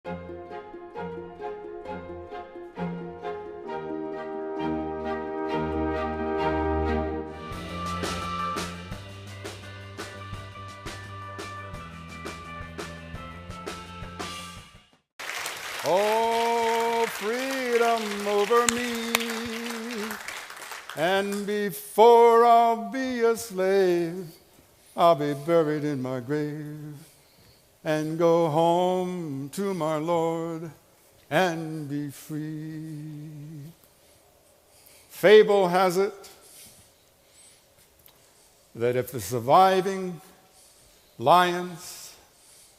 Oh, freedom over me, and before I'll be a slave, I'll be buried in my grave and go home to my Lord and be free. Fable has it that if the surviving lions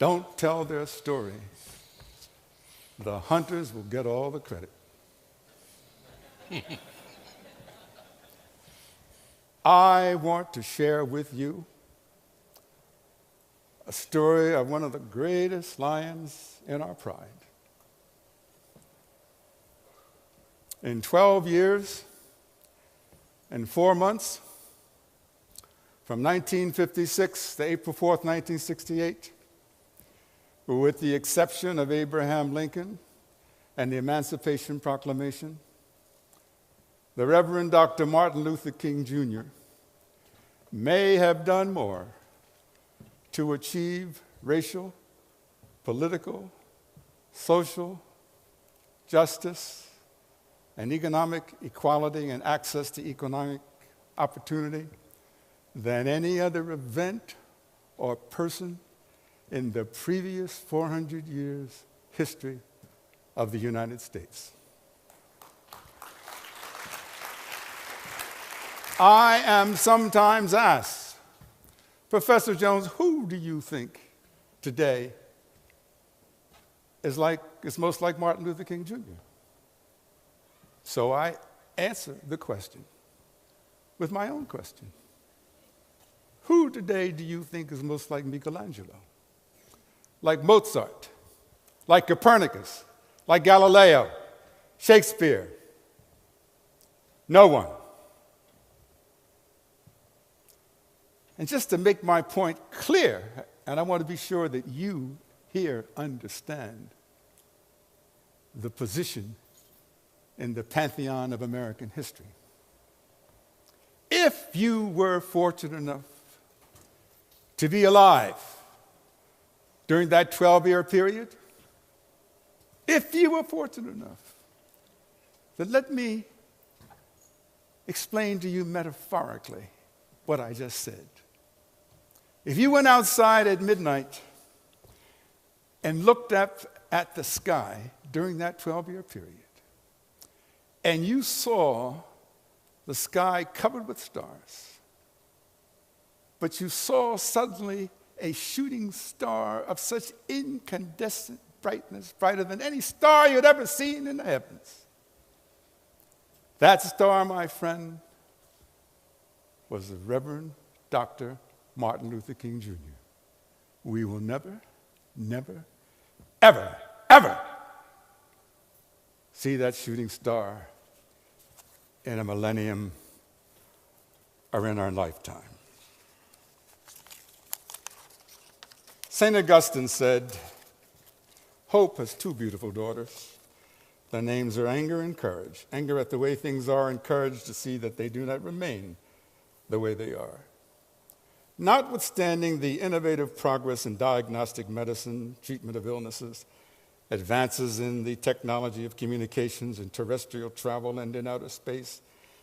don't tell their story, the hunters will get all the credit. I want to share with you a story of one of the greatest lions in our pride. In 12 years and 4 months, from 1956 to April 4th, 1968, with the exception of Abraham Lincoln and the Emancipation Proclamation, the Reverend Dr. Martin Luther King Jr. may have done more to achieve racial, political, social justice, and economic equality and access to economic opportunity than any other event or person in the previous 400 years' history of the United States. I am sometimes asked, Professor Jones, who do you think today is most like Martin Luther King Jr.? So I answer the question with my own question. Who today do you think is most like Michelangelo? Like Mozart, like Copernicus, like Galileo, Shakespeare? No one. And just to make my point clear, and I want to be sure that you here understand the position in the pantheon of American history. If you were fortunate enough to be alive during that 12-year period, if you were fortunate enough, then let me explain to you metaphorically what I just said. If you went outside at midnight and looked up at the sky during that 12-year period, and you saw the sky covered with stars, but you saw suddenly a shooting star of such incandescent brightness, brighter than any star you'd ever seen in the heavens. That star, my friend, was the Reverend Dr. Martin Luther King Jr. We will never, never, ever, ever see that shooting star in a millennium or in our lifetime. St. Augustine said, hope has two beautiful daughters. Their names are anger and courage. Anger at the way things are, and courage to see that they do not remain the way they are. Notwithstanding the innovative progress in diagnostic medicine, treatment of illnesses, advances in the technology of communications and terrestrial travel and in outer space,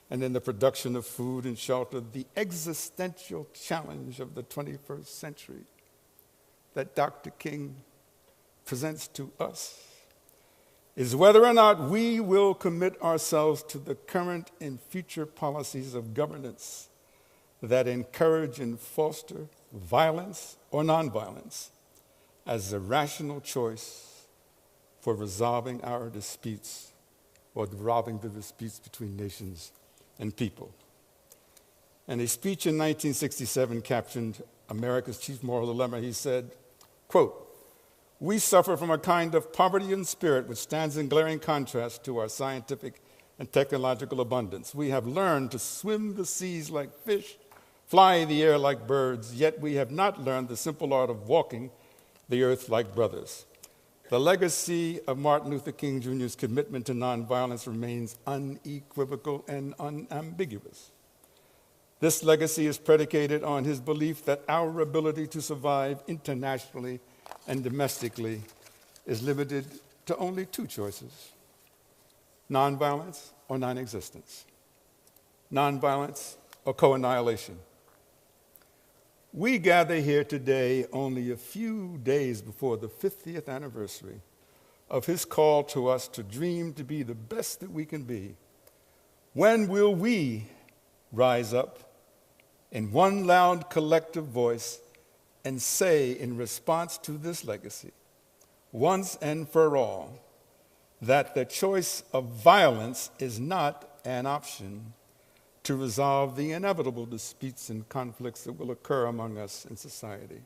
and in the production of food and shelter, the existential challenge of the 21st century that Dr. King presents to us is whether or not we will commit ourselves to the current and future policies of governance that encourage and foster violence or nonviolence as a rational choice for resolving our disputes or resolving the disputes between nations and people. In a speech in 1967 captioned America's Chief Moral Dilemma, he said, quote, "We suffer from a kind of poverty in spirit which stands in glaring contrast to our scientific and technological abundance. We have learned to swim the seas like fish, fly in the air like birds, yet we have not learned the simple art of walking the earth like brothers. The legacy of Martin Luther King Jr.'s commitment to nonviolence remains unequivocal and unambiguous. This legacy is predicated on his belief that our ability to survive internationally and domestically is limited to only two choices: nonviolence or non-existence, nonviolence or co-annihilation. We gather here today only a few days before the 50th anniversary of his call to us to dream to be the best that we can be. When will we rise up in one loud collective voice and say in response to this legacy, once and for all, that the choice of violence is not an option to resolve the inevitable disputes and conflicts that will occur among us in society?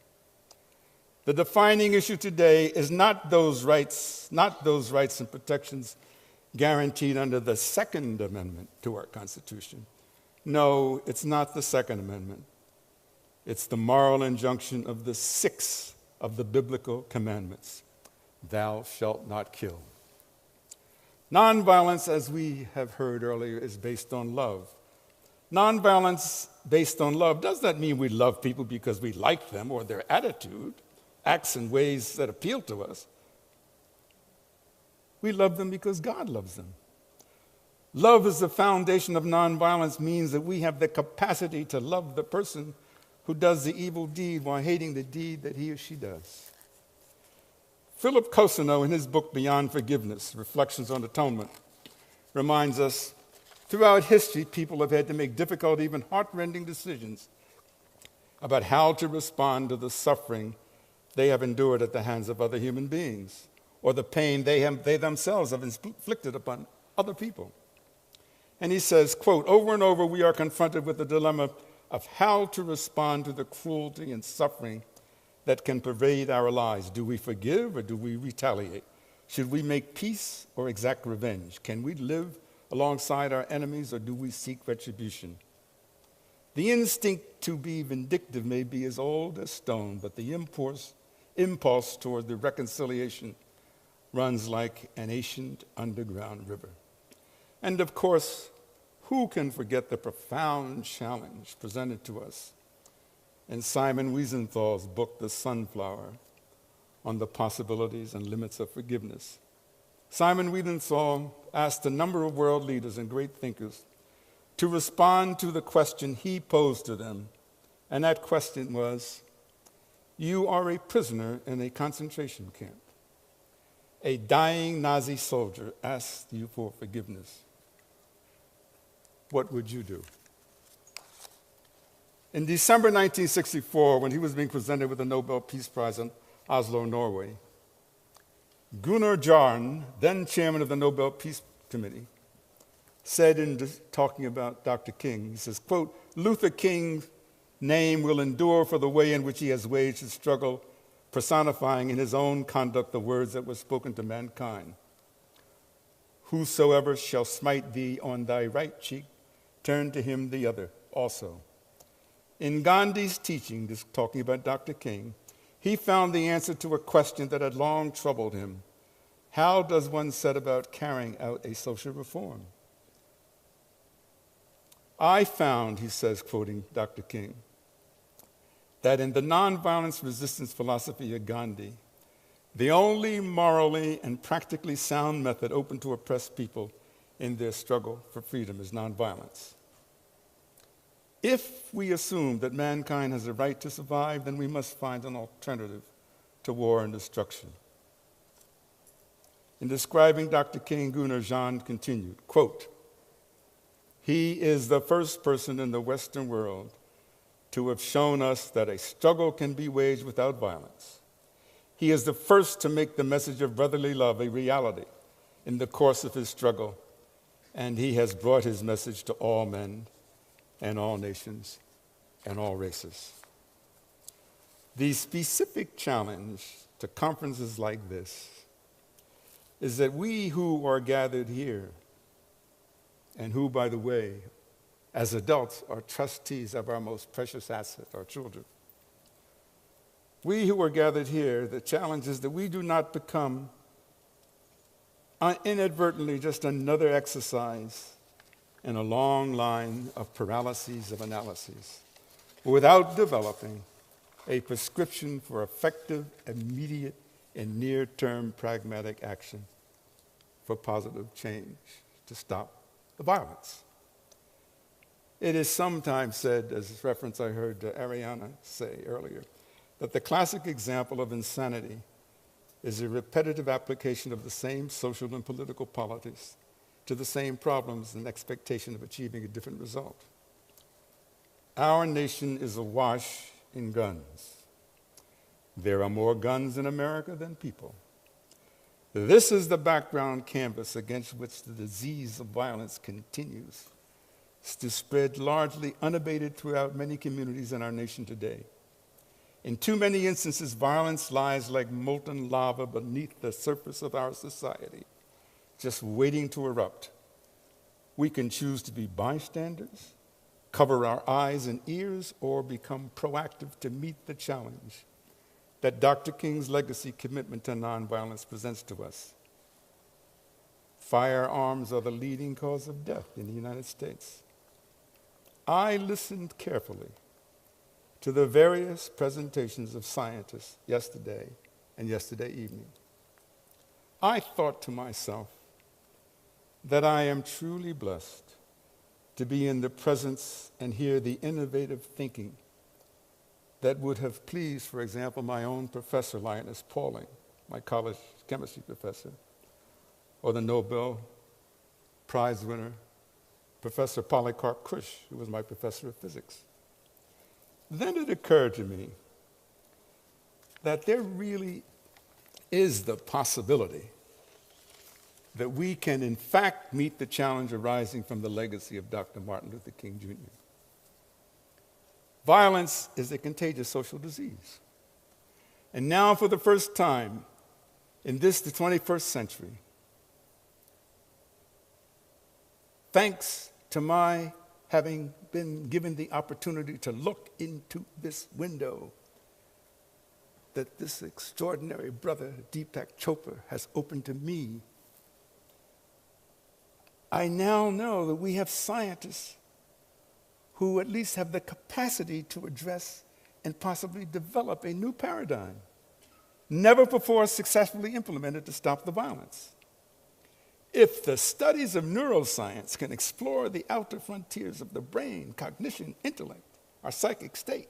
The defining issue today is not those rights and protections guaranteed under the Second Amendment to our Constitution. No, it's not the Second Amendment. It's the moral injunction of the sixth of the biblical commandments: thou shalt not kill. Nonviolence, as we have heard earlier, is based on love. Nonviolence based on love does not mean we love people because we like them or their attitude, acts in ways that appeal to us. We love them because God loves them. Love as the foundation of nonviolence means that we have the capacity to love the person who does the evil deed while hating the deed that he or she does. Philip Cosino, in his book Beyond Forgiveness, Reflections on Atonement, reminds us, throughout history, people have had to make difficult, even heart-rending decisions about how to respond to the suffering they have endured at the hands of other human beings, or the pain they themselves have inflicted upon other people. And he says, quote, over and over we are confronted with the dilemma of how to respond to the cruelty and suffering that can pervade our lives. Do we forgive or do we retaliate? Should we make peace or exact revenge? Can we live alongside our enemies or do we seek retribution? The instinct to be vindictive may be as old as stone, but the impulse toward the reconciliation runs like an ancient underground river. And of course, who can forget the profound challenge presented to us in Simon Wiesenthal's book, The Sunflower, on the possibilities and limits of forgiveness? Simon Wiesenthal asked a number of world leaders and great thinkers to respond to the question he posed to them, and that question was, you are a prisoner in a concentration camp. A dying Nazi soldier asks you for forgiveness. What would you do? In December 1964, when he was being presented with the Nobel Peace Prize in Oslo, Norway, Gunnar Jarn, then chairman of the Nobel Peace Committee, said in talking about Dr. King, he says, quote, Luther King's name will endure for the way in which he has waged his struggle, personifying in his own conduct the words that were spoken to mankind. Whosoever shall smite thee on thy right cheek, turn to him the other also. In Gandhi's teaching, this talking about Dr. King, he found the answer to a question that had long troubled him. How does one set about carrying out a social reform? I found, he says, quoting Dr. King, that in the nonviolence resistance philosophy of Gandhi, the only morally and practically sound method open to oppressed people in their struggle for freedom is nonviolence. If we assume that mankind has a right to survive, then we must find an alternative to war and destruction. In describing Dr. King, Gunnar Jarn continued, quote, he is the first person in the Western world to have shown us that a struggle can be waged without violence. He is the first to make the message of brotherly love a reality in the course of his struggle, and he has brought his message to all men and all nations and all races. The specific challenge to conferences like this is that we who are gathered here, and who, by the way, as adults are trustees of our most precious asset, our children, We who are gathered here, the challenge is that we do not become inadvertently just another exercise in a long line of paralyses of analyses without developing a prescription for effective, immediate, and near-term pragmatic action for positive change to stop the violence. It is sometimes said, as a reference I heard Ariana say earlier, that the classic example of insanity is a repetitive application of the same social and political policies to the same problems in expectation of achieving a different result. Our nation is awash in guns. There are more guns in America than people. This is the background canvas against which the disease of violence continues to spread largely unabated throughout many communities in our nation today. In too many instances, violence lies like molten lava beneath the surface of our society, just waiting to erupt. We can choose to be bystanders, cover our eyes and ears, or become proactive to meet the challenge that Dr. King's legacy commitment to nonviolence presents to us. Firearms are the leading cause of death in the United States. I listened carefully to the various presentations of scientists yesterday and yesterday evening. I thought to myself that I am truly blessed to be in the presence and hear the innovative thinking that would have pleased, for example, my own professor, Linus Pauling, my college chemistry professor, or the Nobel Prize winner, Professor Polycarp Kush, who was my professor of physics. Then it occurred to me that there really is the possibility that we can in fact meet the challenge arising from the legacy of Dr. Martin Luther King Jr. Violence is a contagious social disease. And now for the first time in the 21st century, thanks to my having been given the opportunity to look into this window that this extraordinary brother, Deepak Chopra, has opened to me, I now know that we have scientists who at least have the capacity to address and possibly develop a new paradigm, never before successfully implemented to stop the violence. If the studies of neuroscience can explore the outer frontiers of the brain, cognition, intellect, our psychic state,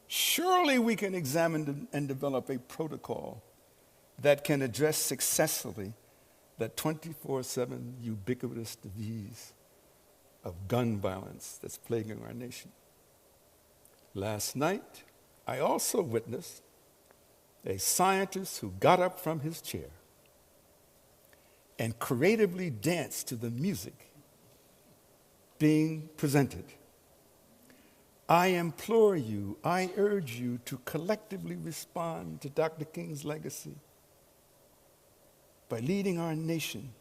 surely we can examine and develop a protocol that can address successfully the 24/7 ubiquitous disease of gun violence that's plaguing our nation. Last night, I also witnessed a scientist who got up from his chair and creatively danced to the music being presented. I implore you, I urge you to collectively respond to Dr. King's legacy by leading our nation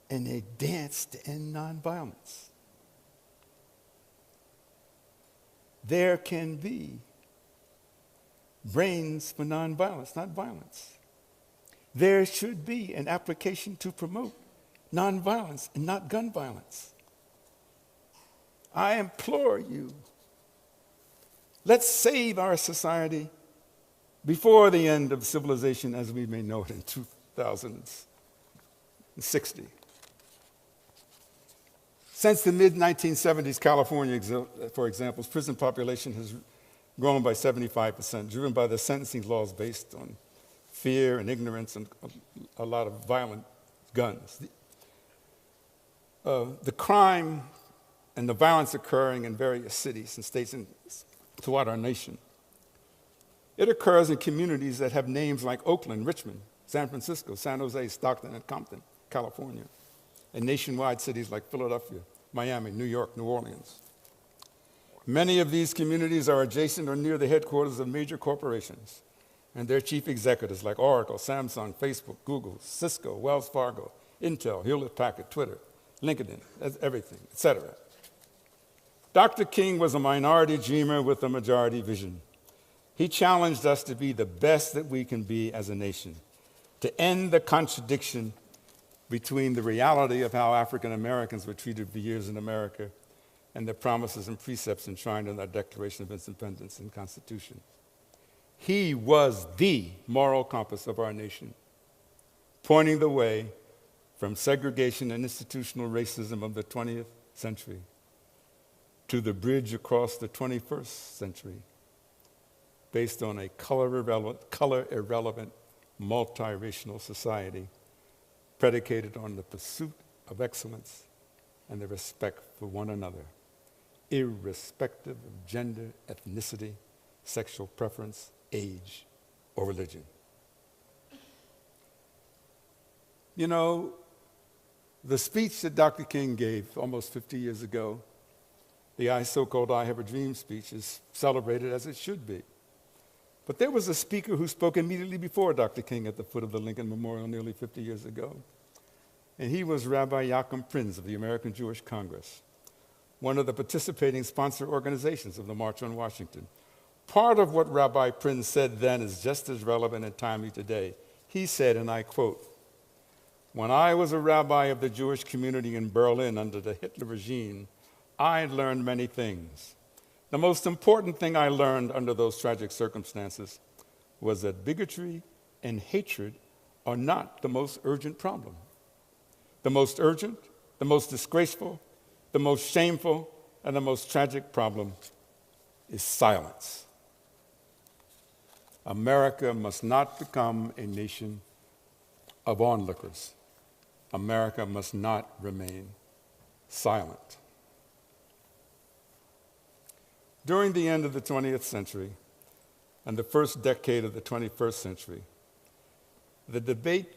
in a dance to end nonviolence. There can be brains for nonviolence, not violence. There should be an application to promote nonviolence and not gun violence. I implore you, let's save our society before the end of civilization as we may know it in 2060. Since the mid-1970s, California, for example, prison population has grown by 75%, driven by the sentencing laws based on fear and ignorance and a lot of violent guns. The crime and the violence occurring in various cities and states throughout our nation. It occurs in communities that have names like Oakland, Richmond, San Francisco, San Jose, Stockton, and Compton, California, and nationwide cities like Philadelphia, Miami, New York, New Orleans. Many of these communities are adjacent or near the headquarters of major corporations and their chief executives like Oracle, Samsung, Facebook, Google, Cisco, Wells Fargo, Intel, Hewlett-Packard, Twitter, LinkedIn, everything, etc. Dr. King was a minority dreamer with a majority vision. He challenged us to be the best that we can be as a nation, to end the contradiction between the reality of how African Americans were treated for years in America and the promises and precepts enshrined in our Declaration of Independence and Constitution. He was the moral compass of our nation, pointing the way from segregation and institutional racism of the 20th century to the bridge across the 21st century, based on a color-irrelevant, multiracial society predicated on the pursuit of excellence and the respect for one another, irrespective of gender, ethnicity, sexual preference, age, or religion. You know, the speech that Dr. King gave almost 50 years ago, the so-called I Have a Dream speech, is celebrated as it should be. But there was a speaker who spoke immediately before Dr. King at the foot of the Lincoln Memorial nearly 50 years ago. And he was Rabbi Yaakov Prinz of the American Jewish Congress, one of the participating sponsor organizations of the March on Washington. Part of what Rabbi Prinz said then is just as relevant and timely today. He said, and I quote, "When I was a rabbi of the Jewish community in Berlin under the Hitler regime, I learned many things. The most important thing I learned under those tragic circumstances was that bigotry and hatred are not the most urgent problem. The most urgent, the most disgraceful, the most shameful, and the most tragic problem is silence. America must not become a nation of onlookers. America must not remain silent." During the end of the 20th century and the first decade of the 21st century, the debate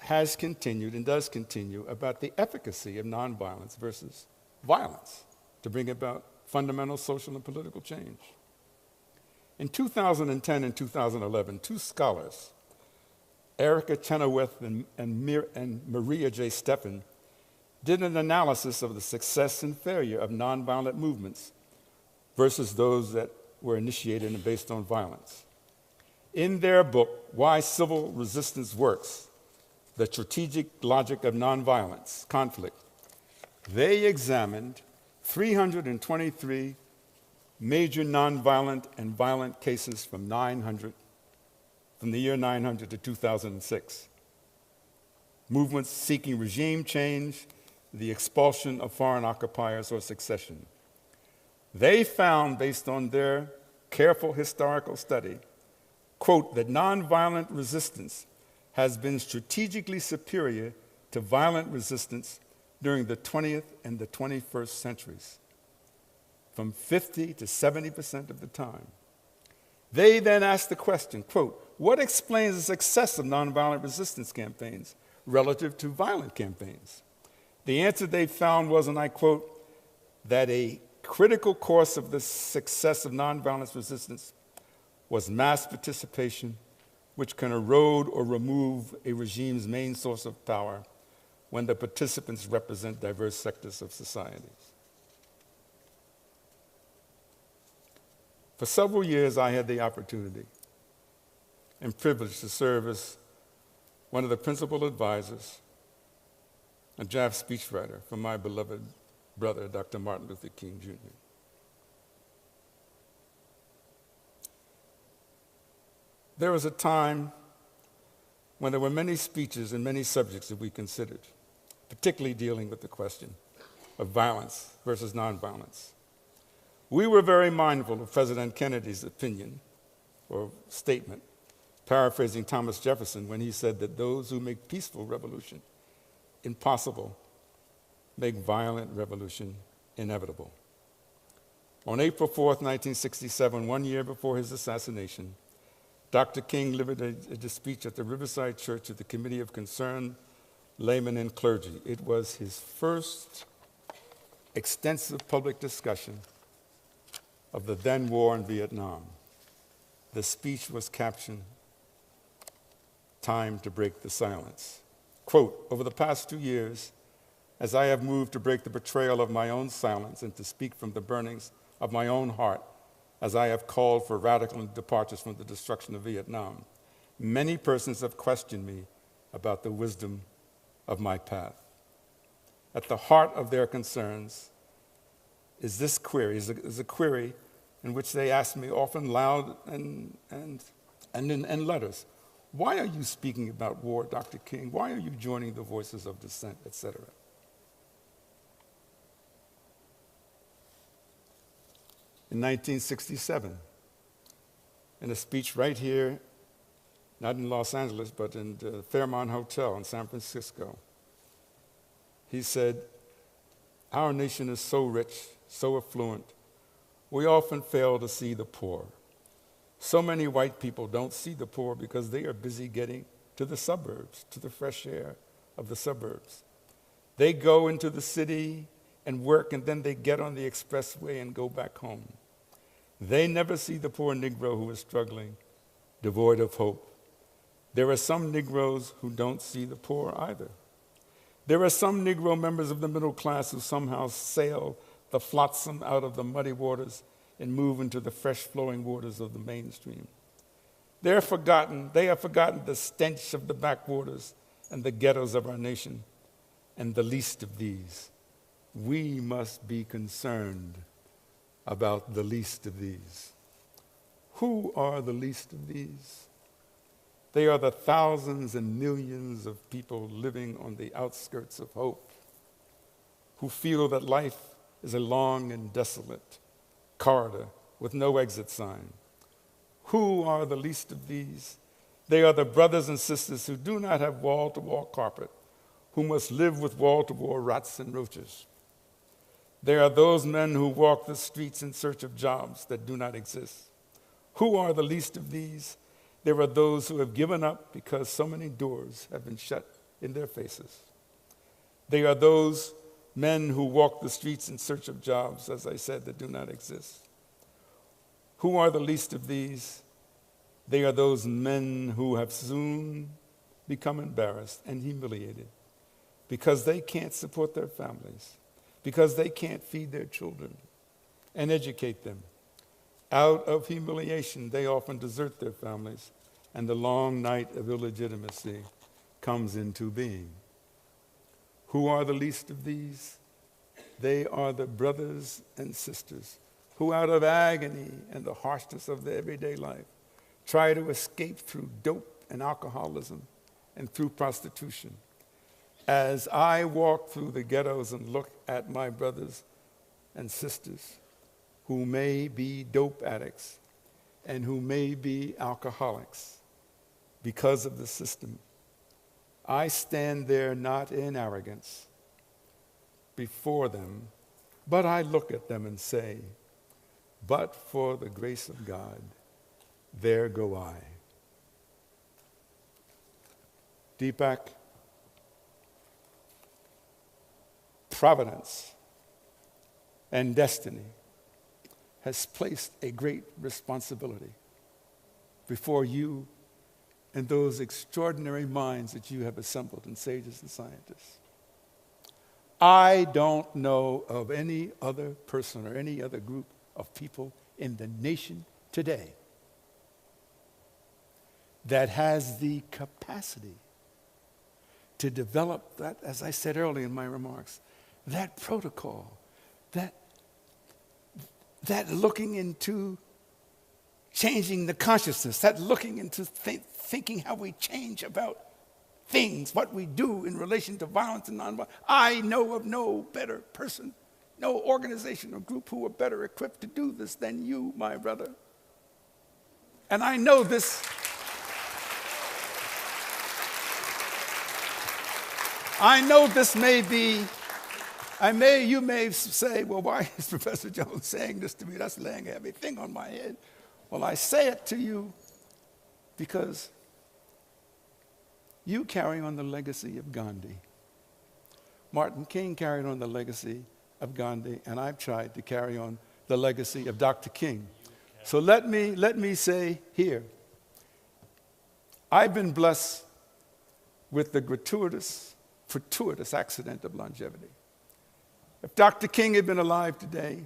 has continued and does continue about the efficacy of nonviolence versus violence to bring about fundamental social and political change. In 2010 and 2011, two scholars, Erica Chenoweth and Maria J. Steffen, did an analysis of the success and failure of nonviolent movements versus those that were initiated and based on violence. In their book, Why Civil Resistance Works, The Strategic Logic of Nonviolence, Conflict, they examined 323 major nonviolent and violent cases from the year 900 to 2006. Movements seeking regime change, the expulsion of foreign occupiers, or succession. They found, based on their careful historical study, quote, that nonviolent resistance has been strategically superior to violent resistance during the 20th and the 21st centuries, from 50 to 70% of the time. They then asked the question, quote, what explains the success of nonviolent resistance campaigns relative to violent campaigns? The answer they found was, and I quote, that a critical course of the success of nonviolent resistance was mass participation, which can erode or remove a regime's main source of power when the participants represent diverse sectors of societies. For several years, I had the opportunity and privilege to serve as one of the principal advisors, a draft speechwriter for my beloved brother, Dr. Martin Luther King, Jr. There was a time when there were many speeches and many subjects that we considered, particularly dealing with the question of violence versus nonviolence. We were very mindful of President Kennedy's opinion or statement, paraphrasing Thomas Jefferson when he said that those who make peaceful revolution impossible make violent revolution inevitable. On April 4th, 1967, 1 year before his assassination, Dr. King delivered a speech at the Riverside Church to the Committee of Concerned Laymen and Clergy. It was his first extensive public discussion of the then war in Vietnam. The speech was captioned, "Time to Break the Silence." Quote, over the past 2 years, as I have moved to break the betrayal of my own silence and to speak from the burnings of my own heart, as I have called for radical departures from the destruction of Vietnam, many persons have questioned me about the wisdom of my path. At the heart of their concerns is this query, is a query in which they ask me often loud and in letters, why are you speaking about war, Dr. King? Why are you joining the voices of dissent, etc.? In 1967, in a speech right here, not in Los Angeles, but in the Fairmont Hotel in San Francisco, he said, our nation is so rich, so affluent, we often fail to see the poor. So many white people don't see the poor because they are busy getting to the suburbs, to the fresh air of the suburbs. They go into the city and work, and then they get on the expressway and go back home. They never see the poor Negro who is struggling, devoid of hope. There are some Negroes who don't see the poor either. There are some Negro members of the middle class who somehow sail the flotsam out of the muddy waters and move into the fresh flowing waters of the mainstream. They have forgotten the stench of the backwaters and the ghettos of our nation, and the least of these. We must be concerned about the least of these. Who are the least of these? They are the thousands and millions of people living on the outskirts of hope, who feel that life is a long and desolate corridor with no exit sign. Who are the least of these? They are the brothers and sisters who do not have wall-to-wall carpet, who must live with wall-to-wall rats and roaches. They are those men who walk the streets in search of jobs that do not exist. Who are the least of these? There are those who have given up because so many doors have been shut in their faces. They are those men who walk the streets in search of jobs, as I said, that do not exist. Who are the least of these? They are those men who have soon become embarrassed and humiliated because they can't support their families, because they can't feed their children and educate them. Out of humiliation, they often desert their families, and the long night of illegitimacy comes into being. Who are the least of these? They are the brothers and sisters who, out of agony and the harshness of their everyday life, try to escape through dope and alcoholism and through prostitution. As I walk through the ghettos and look at my brothers and sisters who may be dope addicts and who may be alcoholics because of the system, I stand there not in arrogance before them, but I look at them and say, but for the grace of God, there go I. Deepak, providence and destiny has placed a great responsibility before you and those extraordinary minds that you have assembled in sages and scientists. I don't know of any other person or any other group of people in the nation today that has the capacity to develop that, as I said earlier in my remarks, that protocol, that looking into changing the consciousness, that looking into thinking how we change about things, what we do in relation to violence and nonviolence. I know of no better person, no organization or group who are better equipped to do this than you, my brother. And I know this. I know this may be, you may say, well, why is Professor Jones saying this to me? That's laying a heavy thing on my head. Well, I say it to you because you carry on the legacy of Gandhi. Martin King carried on the legacy of Gandhi, and I've tried to carry on the legacy of Dr. King. So let me say here, I've been blessed with the fortuitous accident of longevity. If Dr. King had been alive today,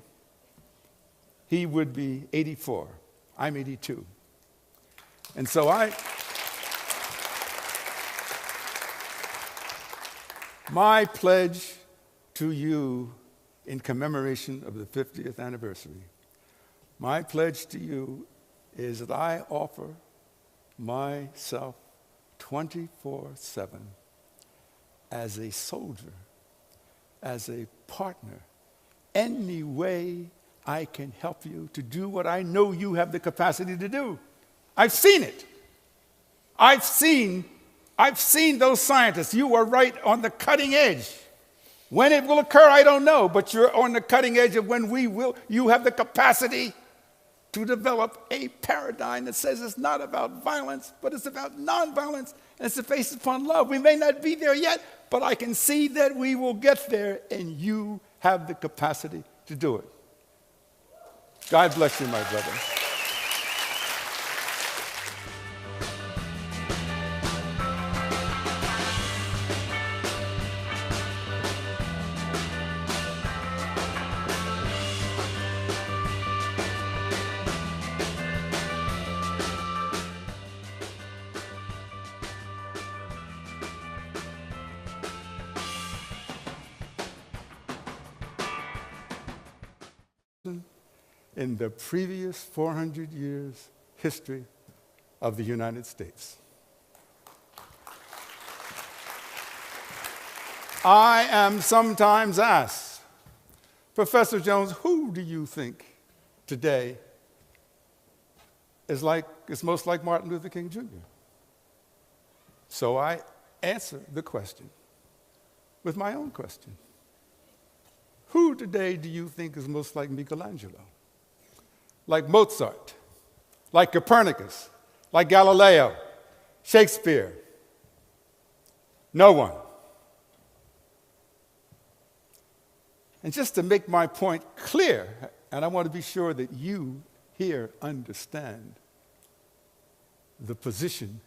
he would be 84. I'm 82. And so my pledge to you in commemoration of the 50th anniversary, my pledge to you is that I offer myself 24/7 as a soldier, as a partner, any way I can help you to do what I know you have the capacity to do. I've seen it. I've seen those scientists. You are right on the cutting edge. When it will occur, I don't know, but you're on the cutting edge of when you have the capacity to develop a paradigm that says it's not about violence, but it's about nonviolence, and it's based upon love. We may not be there yet, but I can see that we will get there, and you have the capacity to do it. God bless you, my brother. In the previous 400 years history of the United States. I am sometimes asked, Professor Jones, who do you think today is most like Martin Luther King Jr.? So I answer the question with my own question. Who today do you think is most like Michelangelo? Like Mozart, like Copernicus, like Galileo, Shakespeare? No one. And just to make my point clear, and I want to be sure that you here understand the position.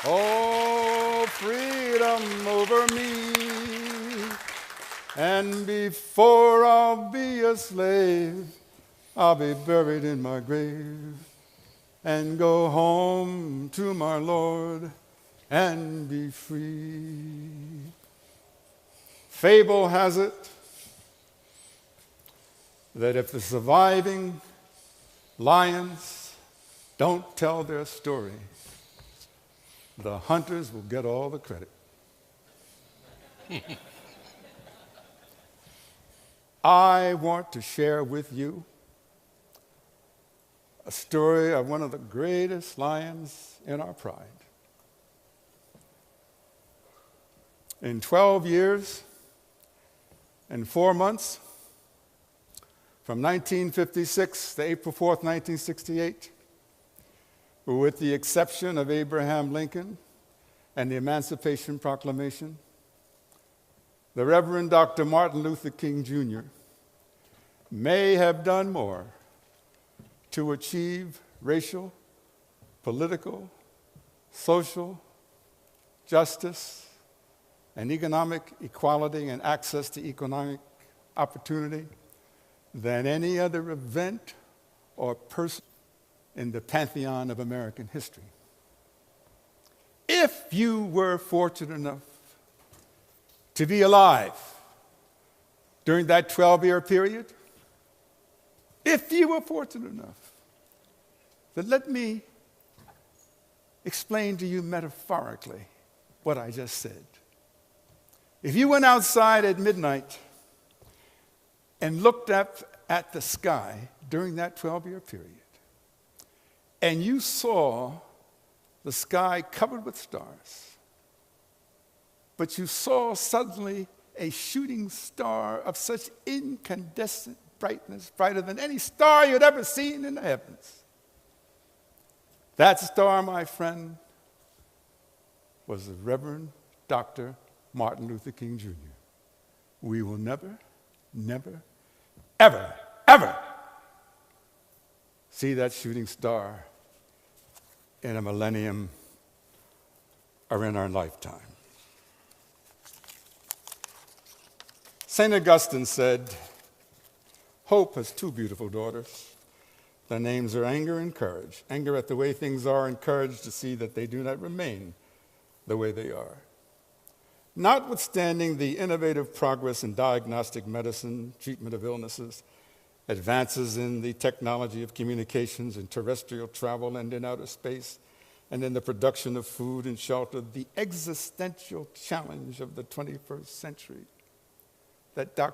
Oh, freedom over me, and before I'll be a slave, I'll be buried in my grave and go home to my Lord and be free. Fable has it that if the surviving lions don't tell their story, the hunters will get all the credit. I want to share with you a story of one of the greatest lions in our pride. In 12 years and 4 months, from 1956 to April 4th, 1968, with the exception of Abraham Lincoln and the Emancipation Proclamation, the Reverend Dr. Martin Luther King Jr. may have done more to achieve racial, political, social justice, and economic equality and access to economic opportunity than any other event or person in the pantheon of American history. If you were fortunate enough to be alive during that 12-year period, if you were fortunate enough, then let me explain to you metaphorically what I just said. If you went outside at midnight and looked up at the sky during that 12-year period, and you saw the sky covered with stars, but you saw suddenly a shooting star of such incandescent brightness, brighter than any star you'd ever seen in the heavens. That star, my friend, was the Reverend Dr. Martin Luther King Jr. We will never, never, ever, ever see that shooting star in a millennium or in our lifetime. St. Augustine said, hope has two beautiful daughters. Their names are anger and courage. Anger at the way things are, and courage to see that they do not remain the way they are. Notwithstanding the innovative progress in diagnostic medicine, treatment of illnesses, advances in the technology of communications and terrestrial travel and in outer space, and in the production of food and shelter, the existential challenge of the 21st century that Dr.